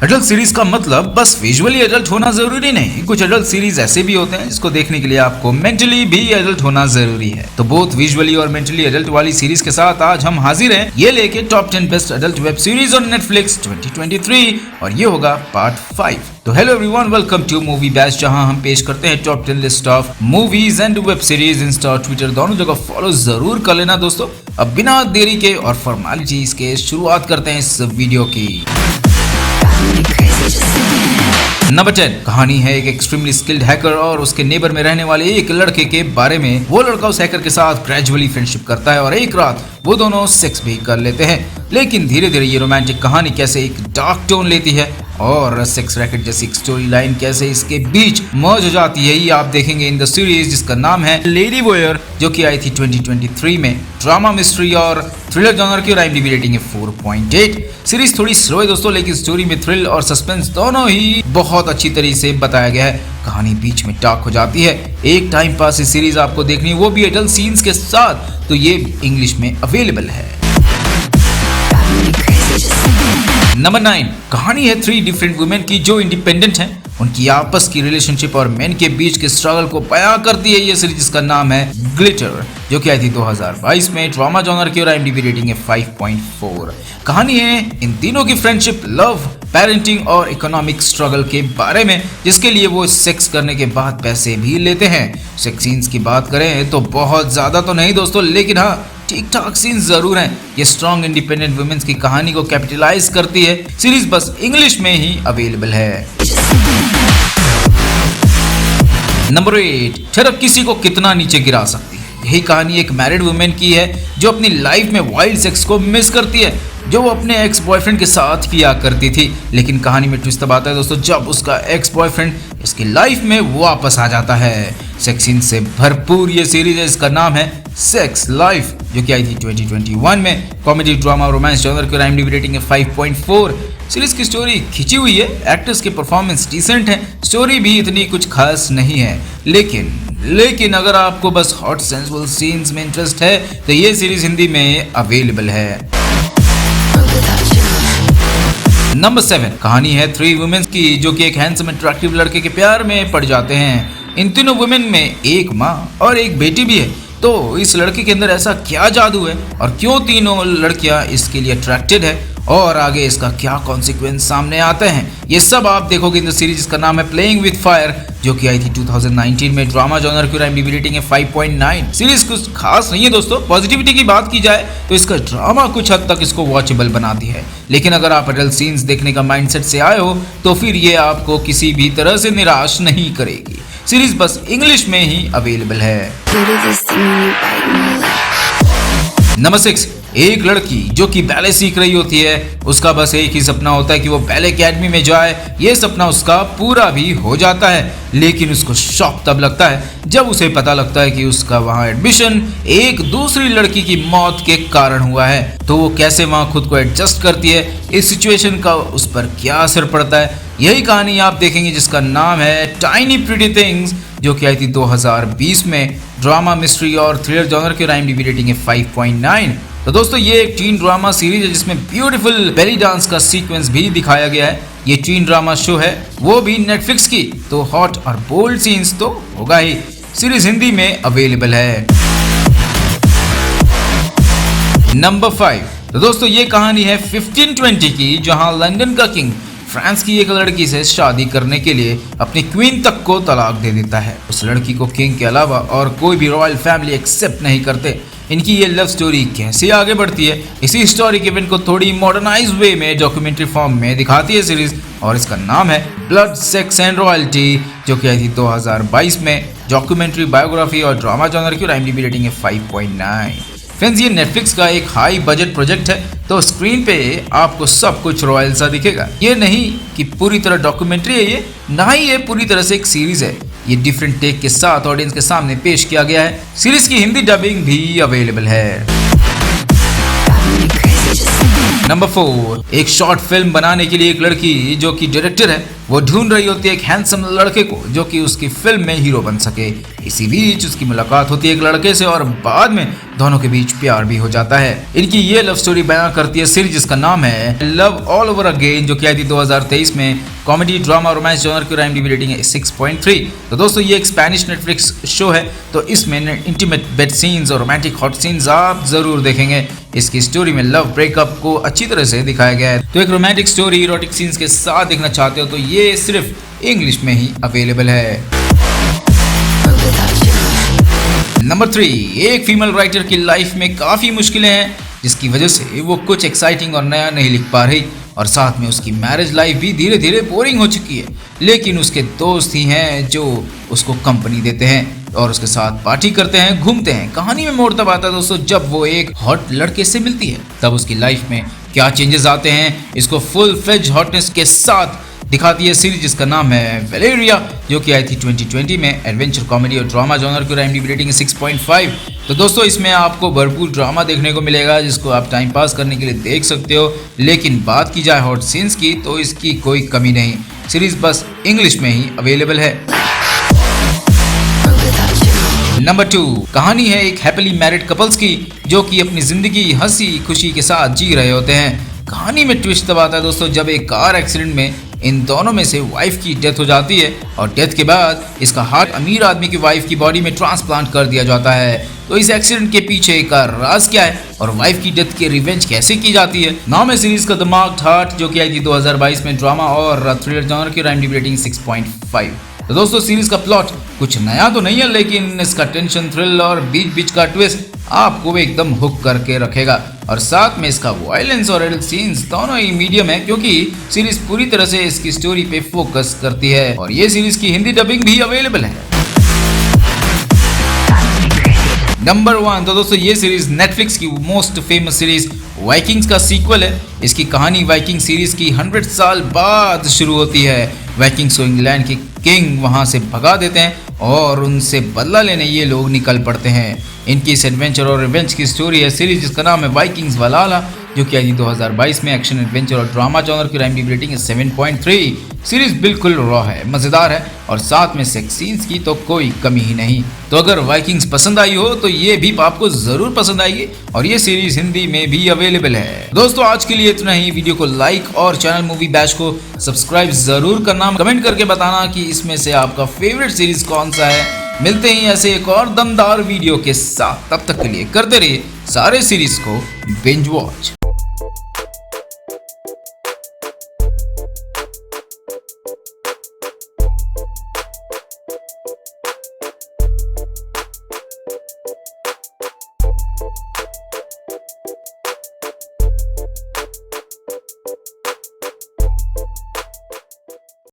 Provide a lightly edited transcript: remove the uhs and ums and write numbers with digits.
Adult series का मतलब बस विजुअली एडल्ट होना जरूरी नहीं, कुछ एडल्ट सीरीज ऐसे भी होते हैं जिसको देखने के लिए आपको मेंटली भी एडल्ट होना जरूरी है। तो बोथ विजुअली और मेंटली एडल्ट वाली सीरीज के साथ आज हम हाजिर हैं ये लेके top 10 best adult web series on Netflix 2023 और ये होगा पार्ट 5। तो hello everyone, welcome to movie bash, जहां हम पेश करते हैं top 10 list of movies and web series. Insta और ट्विटर दोनों जगह फॉलो जरूर कर लेना दोस्तों। अब बिना देरी के और फॉर्मेलिटीज के शुरुआत करते हैं इस वीडियो की। नंबर 10 कहानी है एक एक्सट्रीमली स्किल्ड हैकर और उसके नेबर में रहने वाले एक लड़के के बारे में। वो लड़का उस हैकर के साथ ग्रेजुअली फ्रेंडशिप करता है और एक रात वो दोनों सेक्स भी कर लेते हैं। लेकिन धीरे धीरे ये रोमांटिक कहानी कैसे एक डार्क टोन लेती है और सेक्स रैकेट जैसी स्टोरी लाइन कैसे इसके बीच मर्ज हो जाती है, ये आप देखेंगे इन द सीरीज जिसका नाम है लेडी वॉयर, जो कि आई थी 2023 में। ड्रामा, मिस्ट्री और थ्रिलर जॉनर की IMDb रेटिंग है 4.8। सीरीज थोड़ी स्लो है दोस्तों, लेकिन स्टोरी में थ्रिल और सस्पेंस दोनों ही बहुत अच्छी तरीके से बताया गया है। कहानी बीच में डार्क हो जाती है। एक टाइम पास इस सीरीज आपको देखनी है, वो भी एडल्ट सीन्स के साथ, तो ये इंग्लिश में अवेलेबल है। नंबर 9 कहानी है 3 डिफरेंट वुमेन की जो इंडिपेंडेंट हैं। उनकी आपस की रिलेशनशिप और मेन के बीच के स्ट्रगल को बयां करती है ये सीरीज जिसका नाम है ग्लिटर, जो कि आई थी 2022 में। ड्रामा जॉनर की और IMDb रेटिंग है 5.4। कहानी है इन तीनों की फ्रेंडशिप, लव, पेरेंटिंग और इकोनॉमिक स्ट्रगल के बारे में, जिसके लिए वो सेक्स करने के बाद पैसे भी लेते हैं। सेक्स सीन्स की बात करें तो बहुत ज्यादा तो नहीं दोस्तों, लेकिन हाँ ठीक ठाक सीन्स जरूर हैं। ये स्ट्रॉन्ग इंडिपेंडेंट वुमेन्स की कहानी को कैपिटलाइज करती है। सीरीज बस इंग्लिश में ही अवेलेबल है। नंबर 8 शराब किसी को कितना नीचे गिरा सकती है। यही कहानी एक मैरिड वुमेन की है जो अपनी लाइफ में वाइल्ड सेक्स को मिस करती है जो वो अपने एक्स बॉयफ्रेंड के साथ किया करती थी। लेकिन कहानी में ट्विस्ट तब आता है दोस्तों जब उसका एक्स बॉयफ्रेंड इसकी लाइफ में वापस आ जाता है। सेक्स सीन से भरपूर ये सीरीज है, इसका नाम है सेक्स लाइफ, जो कि आई थी 2021 में। कॉमेडी, ड्रामा और रोमांस जॉनर की IMDb रेटिंग है 5.4। सीरीज की स्टोरी खिंची हुई है, एक्टर्स के परफॉर्मेंस डिसेंट है, स्टोरी भी इतनी कुछ खास नहीं है, लेकिन अगर आपको बस हॉट सेंसुअल सीन्स में इंटरेस्ट है तो ये सीरीज हिंदी में अवेलेबल है। नंबर 7 कहानी है 3 वुमेन्स की जो कि एक हैंडसम अट्रैक्टिव लड़के के प्यार में पड़ जाते हैं। इन तीनों वुमेन में एक माँ और एक बेटी भी है। तो इस लड़के के अंदर ऐसा क्या जादू है और क्यों तीनों लड़कियां इसके लिए अट्रैक्टेड है और आगे इसका क्या कॉन्सिक्वेंस सामने आते हैं, ये सब आप देखोगे इन द सीरीज। इसका नाम है प्लेइंग विद फायर, जो कि आई थी 2019 में। ड्रामा जॉनर की IMDb रेटिंग है 5.9। सीरीज कुछ खास नहीं है दोस्तों। पॉजिटिविटी की बात की जाए तो इसका ड्रामा कुछ हद तक इसको वॉचेबल बनाती है, लेकिन अगर आप एडल्ट सीन्स देखने का माइंडसेट से आए हो तो फिर ये आपको किसी भी तरह से निराश नहीं करेगी। सीरीज बस इंग्लिश में ही अवेलेबल है। नंबर 6 एक लड़की जो कि बैले सीख रही होती है, उसका बस एक ही सपना होता है कि वो बैले एकेडमी में जाए। ये सपना उसका पूरा भी हो जाता है, लेकिन उसको शॉक तब लगता है जब उसे पता लगता है कि उसका वहां एडमिशन एक दूसरी लड़की की मौत के कारण हुआ है। तो वो कैसे वहां खुद को एडजस्ट करती है, इस सिचुएशन का उस पर क्या असर पड़ता है, यही कहानी आप देखेंगे जिसका नाम है टाइनी प्रिटी थिंग्स, जो कि आई थी 2020 में। ड्रामा, मिस्ट्री और थ्रिलर जॉनर की IMDb रेटिंग है 5.9। तो दोस्तों ये एक टीन ड्रामा सीरीज है जिसमें ब्यूटीफुल बेली डांस का सीक्वेंस भी दिखाया गया है। ये टीन ड्रामा शो है, वो भी नेटफ्लिक्स की, तो हॉट और बोल्ड सीन्स तो होगा ही। सीरीज हिंदी में अवेलेबल है। नंबर 5 तो दोस्तों ये कहानी है 1520 की, जहां लंदन का किंग फ्रांस की एक लड़की से शादी करने के लिए अपनी क्वीन तक को तलाक दे देता है। उस लड़की को किंग के अलावा और कोई भी रॉयल फैमिली एक्सेप्ट नहीं करते। इनकी ये लव स्टोरी कैसे आगे बढ़ती है, इसी हिस्टोरिक इवेंट को थोड़ी मॉडर्नाइज वे में डॉक्यूमेंट्री फॉर्म में दिखाती है सीरीज, और इसका नाम है ब्लड, सेक्स एंड रॉयल्टी, जो कि आई थी 2022 में। डॉक्यूमेंट्री, बायोग्राफी और ड्रामा जॉनर की IMDb रेटिंग है 5.9। फ्रेंड्स ये नेटफ्लिक्स का एक हाई बजट प्रोजेक्ट है, तो स्क्रीन पे आपको सब कुछ रॉयल सा दिखेगा। ये नहीं कि पूरी तरह डॉक्यूमेंट्री है ये, ना ही ये पूरी तरह से एक सीरीज है। ये डिफरेंट टेक के साथ ऑडियंस के सामने पेश किया गया है। सीरीज की हिंदी डबिंग भी अवेलेबल है। नंबर 4, एक शॉर्ट फिल्म बनाने के लिए एक लड़की जो कि डायरेक्टर है वो ढूंढ रही होती है एक हैंडसम लड़के को जो कि उसकी फिल्म में हीरो बन सके। इसी बीच उसकी मुलाकात होती है एक लड़के से और बाद में दोनों के बीच प्यार भी हो जाता है। इनकी ये लव स्टोरी बयां करती है सीरीज जिसका नाम है लव ऑल ओवर अगेन, जो कि आई थी 2023 में। कॉमेडी ड्रामा रोमांस जॉनर की IMDb रेटिंग है 6.3। तो दोस्तों ये एक स्पेनिश नेटफ्लिक्स शो है, तो इसमें इंटीमेट बेड सीन्स और रोमांटिक हॉट सीन्स आप जरूर देखेंगे। इसकी स्टोरी में लव ब्रेकअप को अच्छी तरह से दिखाया गया है। तो एक रोमांटिक स्टोरी इरोटिक सीन्स के साथ देखना चाहते हो तो ये सिर्फ इंग्लिश में ही अवेलेबल है। नंबर 3, एक फीमेल राइटर की लाइफ में काफी मुश्किलें हैं जिसकी वजह से वो कुछ एक्साइटिंग और नया नहीं लिख पा रही और साथ में उसकी मैरिज लाइफ भी धीरे धीरे बोरिंग हो चुकी है। लेकिन उसके दोस्त ही हैं जो उसको कंपनी देते हैं और उसके साथ पार्टी करते हैं, घूमते हैं। कहानी में मोड़ तब आता है दोस्तों जब वो एक हॉट लड़के से मिलती है, तब उसकी लाइफ में क्या चेंजेस आते हैं इसको फुल फ्लेज हॉटनेस के साथ दिखाती है सीरीज जिसका नाम है वेलेरिया, जो कि आई थी 2020 में। एडवेंचर कॉमेडी और ड्रामा जॉनर की IMDb रेटिंग है 6.5। तो दोस्तों इसमें आपको भरपूर ड्रामा देखने को मिलेगा जिसको आप टाइम पास करने के लिए देख सकते हो। लेकिन बात की जाए हॉट सीन्स की तो इसकी कोई कमी नहीं। सीरीज बस इंग्लिश में ही अवेलेबल है। नंबर 2, कहानी है एक हैप्पीली मैरिड कपल्स की जो कि अपनी जिंदगी हंसी खुशी के साथ जी रहे होते हैं। कहानी में ट्विस्ट तब आता है दोस्तों जब एक कार एक्सीडेंट में इन दोनों में से वाइफ की डेथ हो जाती है और डेथ के बाद इसका हार्ट अमीर आदमी की वाइफ की बॉडी में ट्रांसप्लांट कर दिया जाता है। तो इस एक्सीडेंट के पीछे का राज क्या है और वाइफ की डेथ की रिवेंज कैसे की जाती है। नाम है सीरीज का द मार्क्ड हार्ट, जो कि आई थी 2022 में। ड्रामा और थ्रिलर जॉनर की IMDb रेटिंग 6.5। तो दोस्तों सीरीज का प्लॉट कुछ नया तो नहीं है, लेकिन इसका टेंशन, थ्रिल और बीच बीच का ट्विस्ट आपको एकदम हुक करके रखेगा। और साथ में इसका वायलेंस और एडल्ट सीन्स दोनों ही मीडियम है क्योंकि सीरीज पूरी तरह से इसकी स्टोरी पे फोकस करती है। और ये सीरीज की हिंदी डबिंग भी अवेलेबल है। नंबर 1, तो दोस्तों ये सीरीज नेटफ्लिक्स की मोस्ट फेमस सीरीज वाइकिंग्स का सीक्वल है। इसकी कहानी वाइकिंग सीरीज की 100 साल बाद शुरू होती है। वाइकिंग्स को इंग्लैंड के किंग वहां से भगा देते हैं और उनसे बदला लेने ये लोग निकल पड़ते हैं। इनकी इस एडवेंचर और रिवेंज की स्टोरी है सीरीज जिसका नाम है वाइकिंग्स वलाला, जो कि आई 2022 में। एक्शन एडवेंचर और ड्रामा जॉनर की IMDb रेटिंग है 7.3। सीरीज बिल्कुल रॉ है, मजेदार है और साथ में सेक्स सीन्स की तो कोई कमी ही नहीं। तो अगर वाइकिंग्स पसंद आई हो तो ये भी आपको जरूर पसंद आएगी और ये सीरीज हिंदी में भी अवेलेबल है। दोस्तों आज के लिए इतना ही। वीडियो को लाइक और चैनल मूवी बैश को सब्सक्राइब जरूर करना। कमेंट करके बताना कि इसमें से आपका फेवरेट सीरीज कौन सा है। मिलते हैं ऐसे एक और दमदार वीडियो के साथ, तब तक के लिए करते रहिए सारे सीरीज को बिंज वॉच।